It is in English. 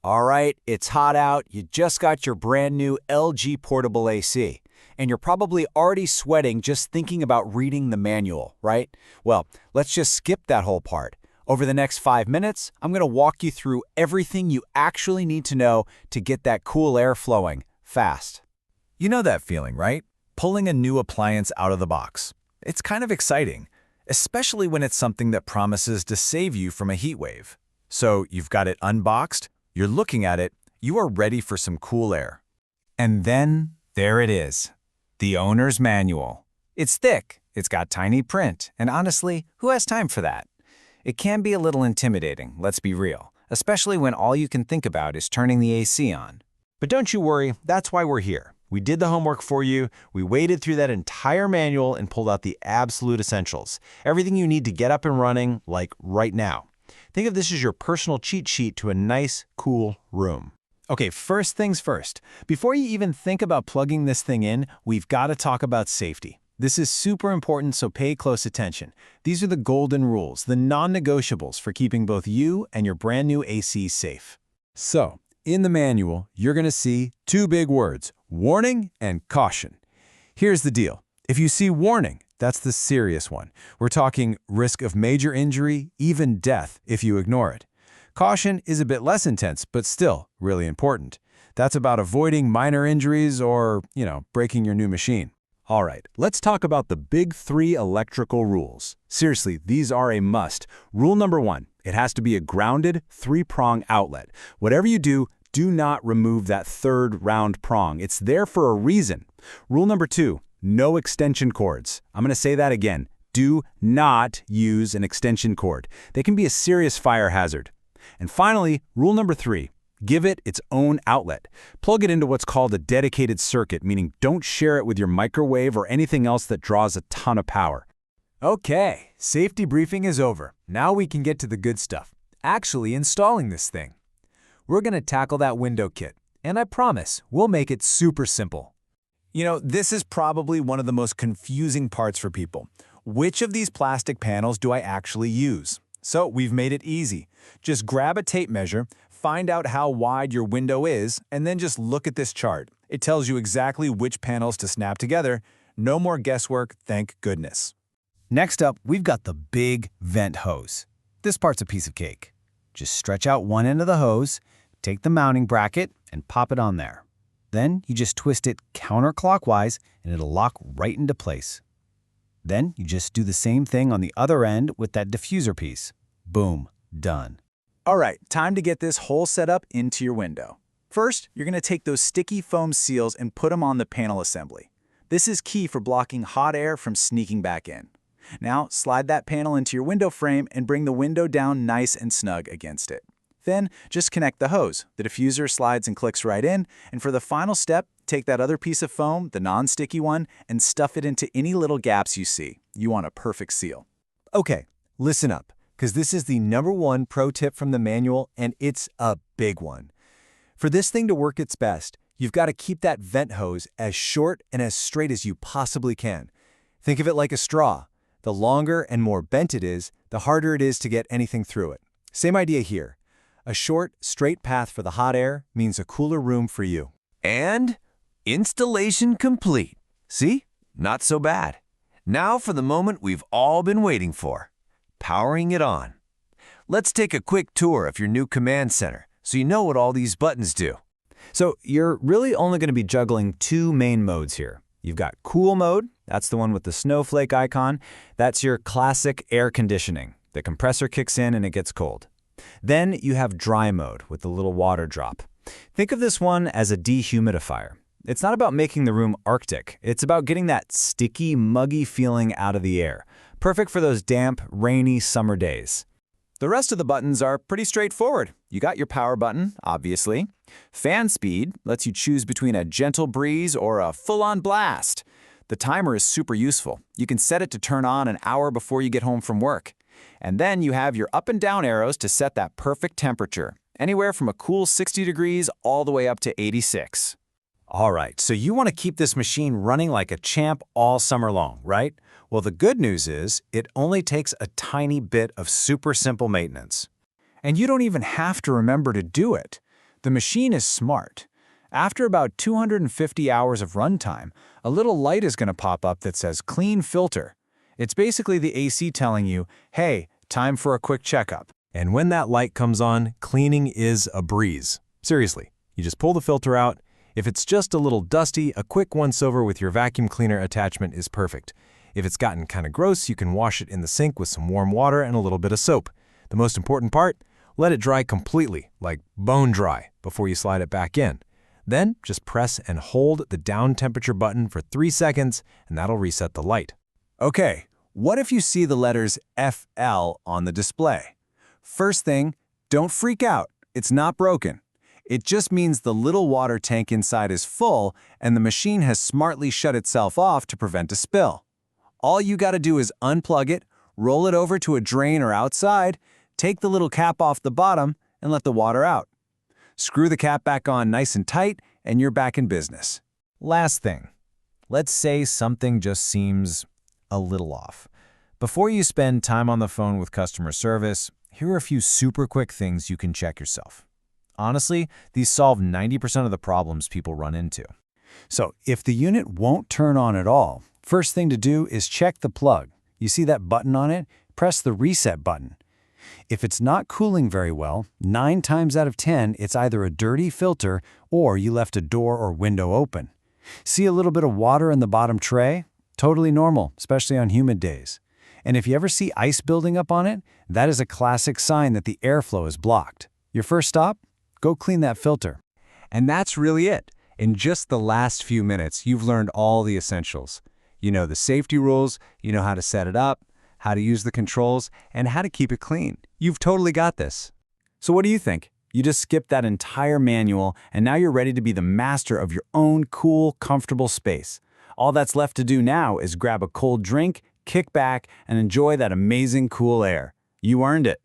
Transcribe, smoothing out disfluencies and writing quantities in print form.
All right, it's hot out. You just got your brand new LG portable AC, and you're probably already sweating just thinking about reading the manual, right? Well, let's just skip that whole part. Over the next 5 minutes, I'm going to walk you through everything you actually need to know to get that cool air flowing fast. You know that feeling, right? Pulling a new appliance out of the box. It's kind of exciting, especially when it's something that promises to save you from a heat wave. So you've got it unboxed, you're looking at it, you are ready for some cool air. And then there it is, the owner's manual. It's thick, it's got tiny print, and honestly, who has time for that? It can be a little intimidating, let's be real, especially when all you can think about is turning the AC on. But don't you worry, that's why we're here. We did the homework for you, we waded through that entire manual and pulled out the absolute essentials. Everything you need to get up and running, like right now. Think of this as your personal cheat sheet to a nice, cool room. Okay, first things first. Before you even think about plugging this thing in, we've got to talk about safety. This is super important, so pay close attention. These are the golden rules, the non-negotiables for keeping both you and your brand new AC safe. So, in the manual, you're going to see two big words, warning and caution. Here's the deal. If you see warning, that's the serious one. We're talking risk of major injury, even death, if you ignore it. Caution is a bit less intense, but still really important. That's about avoiding minor injuries or, breaking your new machine. All right, let's talk about the big three electrical rules. Seriously, these are a must. Rule number 1, it has to be a grounded 3-prong outlet. Whatever you do, do not remove that third round prong. It's there for a reason. Rule number 2, no extension cords. I'm going to say that again. Do not use an extension cord. They can be a serious fire hazard. And finally, rule number 3, give it its own outlet. Plug it into what's called a dedicated circuit, meaning don't share it with your microwave or anything else that draws a ton of power. Okay, safety briefing is over. Now we can get to the good stuff, actually installing this thing. We're going to tackle that window kit, and I promise we'll make it super simple. This is probably one of the most confusing parts for people. Which of these plastic panels do I actually use? So we've made it easy. Just grab a tape measure, find out how wide your window is, and then just look at this chart. It tells you exactly which panels to snap together. No more guesswork, thank goodness. Next up, we've got the big vent hose. This part's a piece of cake. Just stretch out one end of the hose, take the mounting bracket, and pop it on there. Then you just twist it counterclockwise and it'll lock right into place. Then you just do the same thing on the other end with that diffuser piece. Boom, done. All right, time to get this whole setup into your window. First, you're going to take those sticky foam seals and put them on the panel assembly. This is key for blocking hot air from sneaking back in. Now, slide that panel into your window frame and bring the window down nice and snug against it. Then, just connect the hose. The diffuser slides and clicks right in, and for the final step, take that other piece of foam, the non-sticky one, and stuff it into any little gaps you see. You want a perfect seal. Okay, listen up, because this is the #1 pro tip from the manual, and it's a big one. For this thing to work its best, you've got to keep that vent hose as short and as straight as you possibly can. Think of it like a straw. The longer and more bent it is, the harder it is to get anything through it. Same idea here. A short, straight path for the hot air means a cooler room for you. And installation complete. See? Not so bad. Now for the moment we've all been waiting for. Powering it on. Let's take a quick tour of your new command center so you know what all these buttons do. So you're really only going to be juggling 2 main modes here. You've got cool mode, that's the one with the snowflake icon. That's your classic air conditioning. The compressor kicks in and it gets cold. Then you have dry mode with the little water drop. Think of this one as a dehumidifier. It's not about making the room Arctic. It's about getting that sticky, muggy feeling out of the air. Perfect for those damp, rainy summer days. The rest of the buttons are pretty straightforward. You got your power button, obviously. Fan speed lets you choose between a gentle breeze or a full-on blast. The timer is super useful. You can set it to turn on an hour before you get home from work. And then you have your up and down arrows to set that perfect temperature, anywhere from a cool 60 degrees all the way up to 86. All right, so you want to keep this machine running like a champ all summer long, right? Well, the good news is it only takes a tiny bit of super simple maintenance. And you don't even have to remember to do it. The machine is smart. After about 250 hours of runtime, a little light is going to pop up that says Clean Filter. It's basically the AC telling you, hey, time for a quick checkup. And when that light comes on, cleaning is a breeze. Seriously, you just pull the filter out. If it's just a little dusty, a quick once-over with your vacuum cleaner attachment is perfect. If it's gotten kind of gross, you can wash it in the sink with some warm water and a little bit of soap. The most important part, let it dry completely, like bone dry, before you slide it back in. Then just press and hold the down temperature button for 3 seconds, and that'll reset the light. Okay, what if you see the letters FL on the display? First thing, don't freak out. It's not broken. It just means the little water tank inside is full and the machine has smartly shut itself off to prevent a spill. All you got to do is unplug it, roll it over to a drain or outside, take the little cap off the bottom, and let the water out. Screw the cap back on nice and tight, and you're back in business. Last thing, let's say something just seems a little off. Before you spend time on the phone with customer service, here are a few super quick things you can check yourself. Honestly, these solve 90% of the problems people run into. So if the unit won't turn on at all, first thing to do is check the plug. You see that button on it? Press the reset button. If it's not cooling very well, 9 times out of 10, it's either a dirty filter or you left a door or window open. See a little bit of water in the bottom tray? Totally normal, especially on humid days. And if you ever see ice building up on it, that is a classic sign that the airflow is blocked. Your first stop? Go clean that filter. And that's really it. In just the last few minutes, you've learned all the essentials. You know the safety rules, you know how to set it up, how to use the controls, and how to keep it clean. You've totally got this. So what do you think? You just skipped that entire manual, and now you're ready to be the master of your own cool, comfortable space. All that's left to do now is grab a cold drink, kick back, and enjoy that amazing cool air. You earned it.